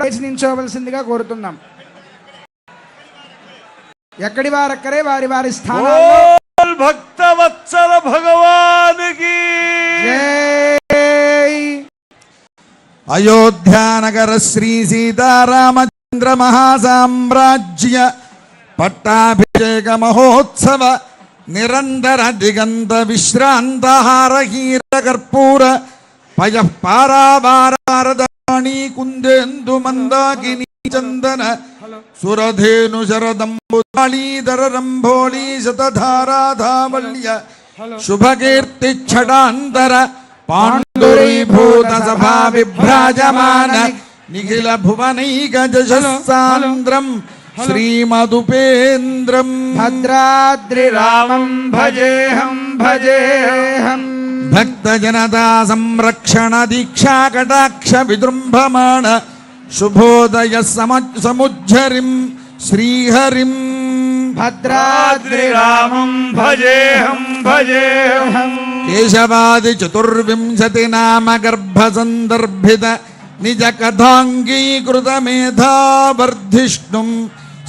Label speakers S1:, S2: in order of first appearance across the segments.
S1: నించోవలసిందిగా కోరుతున్నాం. ఎక్కడి వారక్కరే వారి వారి స్థానాల్లో.
S2: భక్తవత్సల భగవానికి
S1: జై.
S3: అయోధ్యానగర శ్రీ సీతారామచంద్ర మహాసామ్రాజ్య పట్టాభిషేక మహోత్సవ నిరంతర దిగంత విశ్రాంతహార హీర కర్పూర పయ పారావారారదాణి కుందేందు మందాకిని చందన సురధేను శరదంబుళీధర రంభోళీ శతధారాధావల్య శుభకీర్తి ఛడాంతర పాండురీభూత సభా విభ్రాజమాన నిఖిల భువనైక జశస్సాంద్రం శ్రీమదుపేంద్రం
S1: భద్రాద్రి రామం భజేహం భజేహం.
S3: భక్త జనతా సంరక్షణ దీక్షా కటాక్ష విజృంభమాణ శుభోదయ సముజ్జరిం శ్రీహరిం
S1: భద్రాద్రి
S2: రామం భజేహం భజేహం.
S3: కేశవాది చతుర్వింశతి నామ గర్భ సందర్భిత నిజ కథాంగీకృత మేధావర్ధిష్ణుం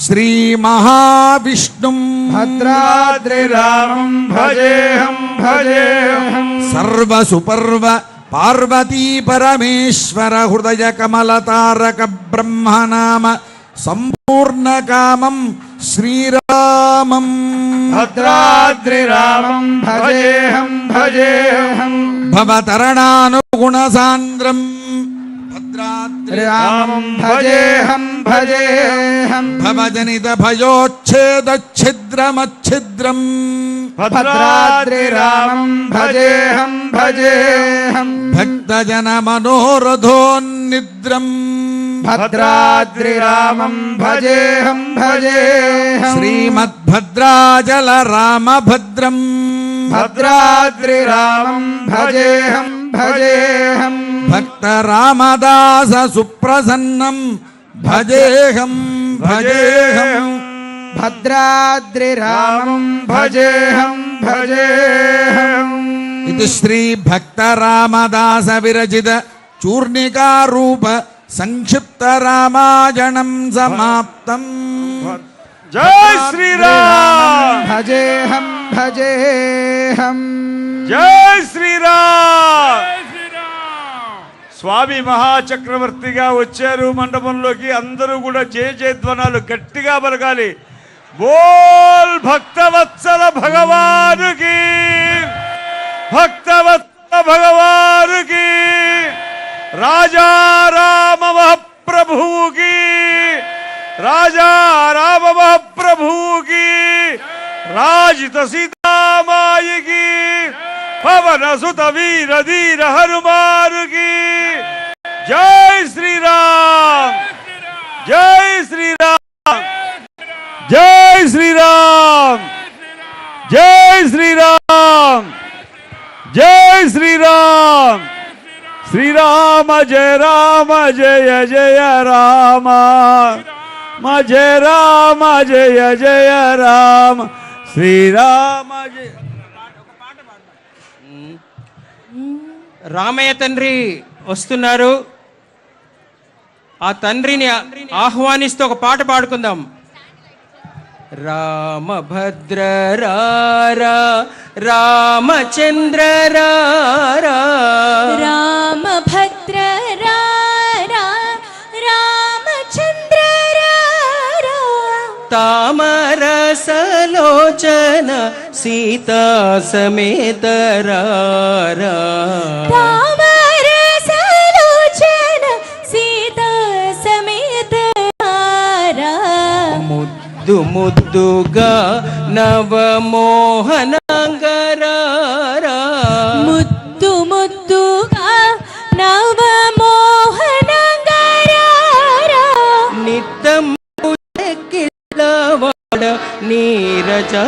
S3: శ్రీ మహావిష్ణుం
S1: భద్రాద్రి రామం భజేహం భజేహం.
S3: సర్వసుపర్వ పార్వతీ పరమేశ్వర హృదయ కమలతారక బ్రహ్మనామ సంపూర్ణ కామం శ్రీరామం
S1: భద్రాద్రి రామం భజేహం భజేహం.
S3: భవతరణానుగుణ సాంద్రం భద్రాద్రి
S1: రామం భజేహం భజేహం.
S3: భవజనిత భయోచ్ఛేద ఛిద్రమచ్ఛిద్రం
S1: భద్రాద్రి రామం భజేహం భజేహం.
S3: భక్తజన మనోరథోన్నిద్రం
S1: భద్రాద్రి రామం భజేహం భజేహం.
S3: శ్రీమద్భద్రాచల రామభద్రం
S1: భద్రాద్రి రామం భజేహం భజేహం.
S3: భక్త రామదాస సుప్రసన్నం భజేహం భజేహం.
S1: భద్రాద్రి రామం భజేహం భజేహం.
S3: ఇది శ్రీ భక్త రామదాస విరచిత చూర్ణికారూప సంక్షిప్త రామాయణం సమాప్తం.
S2: జై శ్రీరామ్
S1: భజేహం భజేహం.
S2: జై శ్రీరామ్. స్వామి మహాచక్రవర్తిగా వచ్చారు మండపంలోకి. అందరూ కూడా జయ జయధ్వనాలు గట్టిగా పలకాలి. బోల్ భక్తవత్సల భగవానుకి, భక్తవత్సల భగవానుకి, రాజా రామ మహాప్రభువుకి, రాజా రామ మహాప్రభువుకి, రాజిత సీతామాయికి, పవన సుత వీర ధీర హనుమానుకి. జై శ్రీరామ్, జై శ్రీరామ్, జై శ్రీరామ్, జై శ్రీరామ్, జై శ్రీరామ్. శ్రీరామ జయ రామ జయ జయ రామ, జయ రామ జయ జయ రామ, శ్రీరామ జయ.
S4: రామయ్య తండ్రి వస్తున్నారు. ఆ తండ్రిని ఆహ్వానిస్తూ ఒక పాట పాడుకుందాం. రామభద్ర రారా రామచంద్ర రారా,
S5: రామభద్ర రారా రామచంద్ర రారా,
S4: తామరసలోచన సీతా సమేత రారా,
S5: తామరసలోచన సీతా సమేత రారా.
S4: ముద్దు ముద్దుగా నవమోహనంగరారా,
S5: ముద్దు ముద్దుగా నవమోహనంగరారా,
S4: నిత్యం కిల్లవాడ నీరజాక్షరారా,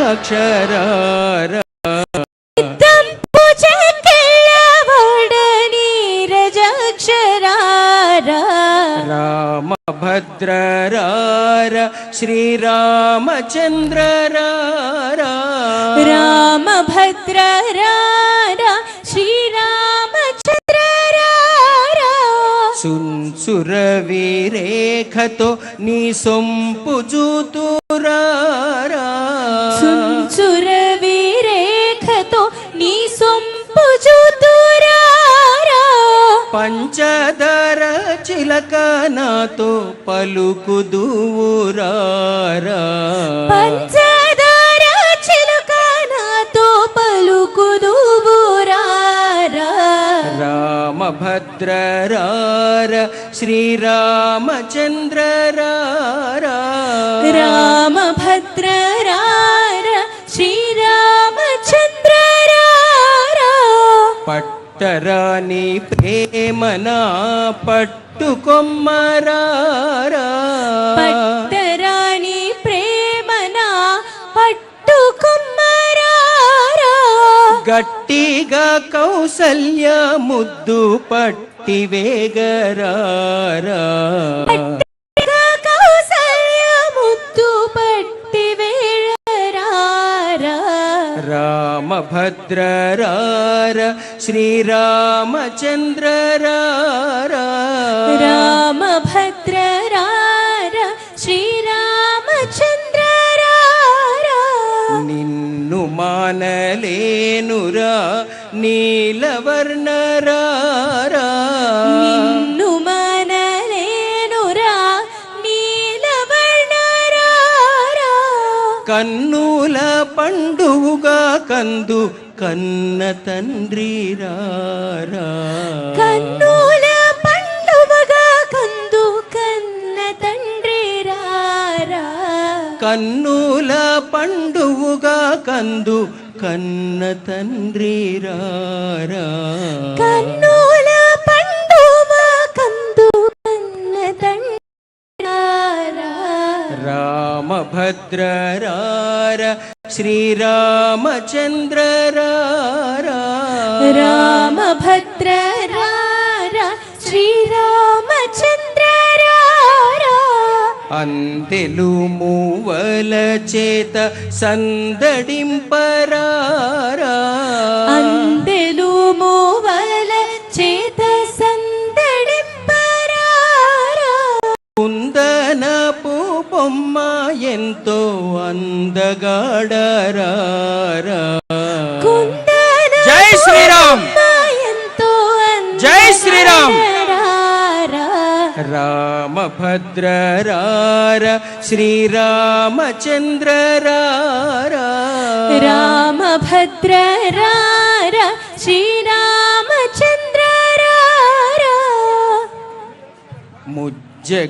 S5: తంపు చెక్కిళ్ళవాడ నీరజాక్షరారా.
S4: రామభద్ర రార శ్రీరామచంద్ర రారా,
S5: రామభద్ర రారా శ్రీరామచంద్ర రారా.
S4: సురవిరేఖతో నీ సొంపు జూతురారా
S5: సుర విరేఖతో నీ సొంపు జూతురారా
S4: పంచదార చిలక నాతో పలుకుదువురారా
S5: పంచదార చిలుక నాతో పలుకుదువురారా
S4: రామభద్రరార శ్రీరామచంద్రరారా
S5: రామభద్రరార శ్రీరామచంద్రరారా
S4: పట్టరాని ప్రేమనా పట్టుకొమ్మరారా
S5: పట్టరాని ప్రేమన పట్టుకుమ్మరారా
S4: గట్టిగా కౌసల్య ముద్దు పట్టి వేగరారా
S5: కౌసల్య ముద్దు పట్టి వేళరారా
S4: రామభద్రరార శ్రీరామచంద్రరారా
S5: రామభద్రరార శ్రీరామచంద్రరారా
S4: నిన్ను మానలేనురా నీలవర్ణరారా
S5: నిన్ను మనలేనురా నీలవర్ణరారా
S4: కన్నుల పండుగగా కందు కన్న తండ్రి రారా
S5: కన్నుల పండుగగా కందు కన్న తండ్రి రారా
S4: కన్నుల పండుగగా కందు కన్న తండ్రి రారా
S5: కన్నుల పండుగ కందు కన్న తండ్రి రారా
S4: రామభద్రరార శ్రీరామచంద్రరారా
S5: రామభద్రరార శ్రీరామచంద్రరారా
S4: అందెలు మూవల చేత సందడింపరారా
S5: అందెలు మూవల చేత సందడింపరారా
S4: కుందనపు బొమ్మ ఎంతో అందగాడరారా
S5: కుందన
S4: జై శ్రీరామ్
S5: ఎంతో
S4: జై శ్రీరామ్
S5: అందగాడరారా
S4: రామభద్రరార శ్రీరామచంద్రరారా
S5: రామభద్రరార శ్రీరామచంద్రరారా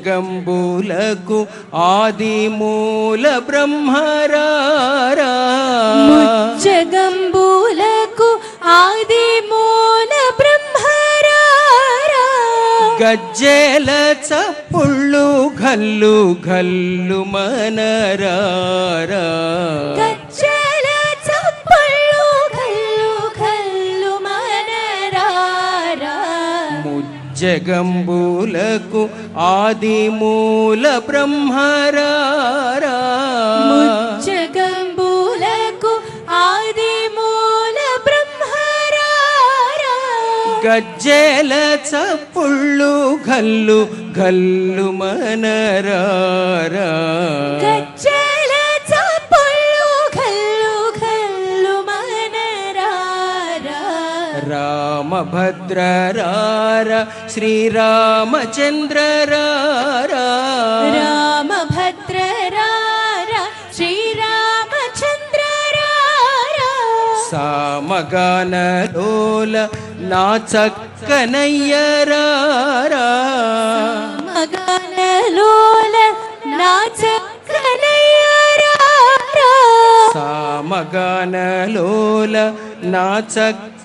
S4: ముజ్జగంబులకు ఆది మూల బ్రహ్మరారా
S5: ముజ్జగంబులకు ఆది మూల బ్రహ్మరారా
S4: గజ్జెల చప్పుళ్ళు ఘల్లు ఘల్లు మనరారా
S5: గజ్జెల చప్పుళ్ళు ఘల్లు ఘల్లు మనరారా
S4: ముజ్జగంబులకు ఆది మూల బ్రహ్మరారా
S5: ముజ్జగంబులకు ఆది మూల బ్రహ్మరారా
S4: గజ్జెల చప్పుళ్ళు ఘల్లు ఘల్లు మనరారా
S5: గజ్జెల చప్పుళ్ళు ఘల్లు ఘల్లు మనరారా
S4: రామభద్రరార శ్రీరామచంద్రరారా
S5: రామభద్రరార శ్రీరామచంద్రరారా
S4: సామగానలోల నా చక్కనయ్యరారా
S5: మగనలోల నా చక్కనయ్యరారా
S4: సామగానలోల నా చక్కనయ్యరారా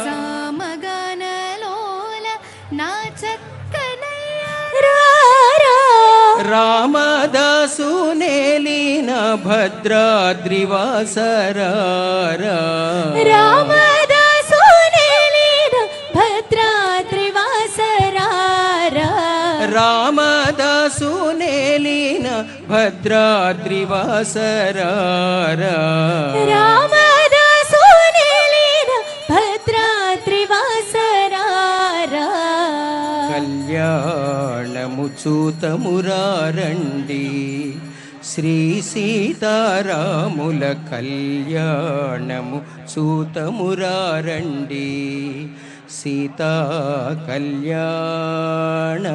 S5: సామగనలోల నా చక్కనయ్యరారా
S4: రామదాసు నేలిన భద్రాద్రివాసరారా
S5: రామదాసు నేలిన భద్రాద్రివాసరారా
S4: రామదాసు నేలిన భద్రాద్రివాసరారా
S5: రామదాసు నేలిన భద్రాద్రివాసరారా
S4: కళ్యాణము చూతమురారండి శ్రీ సీతారాముల కళ్యాణము చూతమురారండి సీతా కళ్యాణ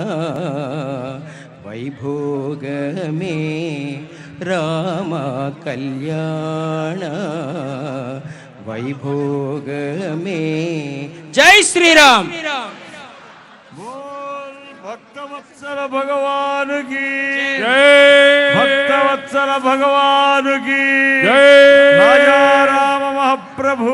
S4: వైభోగమే రామ కళ్యాణ వైభోగమే. జై శ్రీరామ్.
S2: बोल भक्तवत्सल भगवान की जय, भक्तवत्सल भगवान की जय, राजा राम महाप्रभु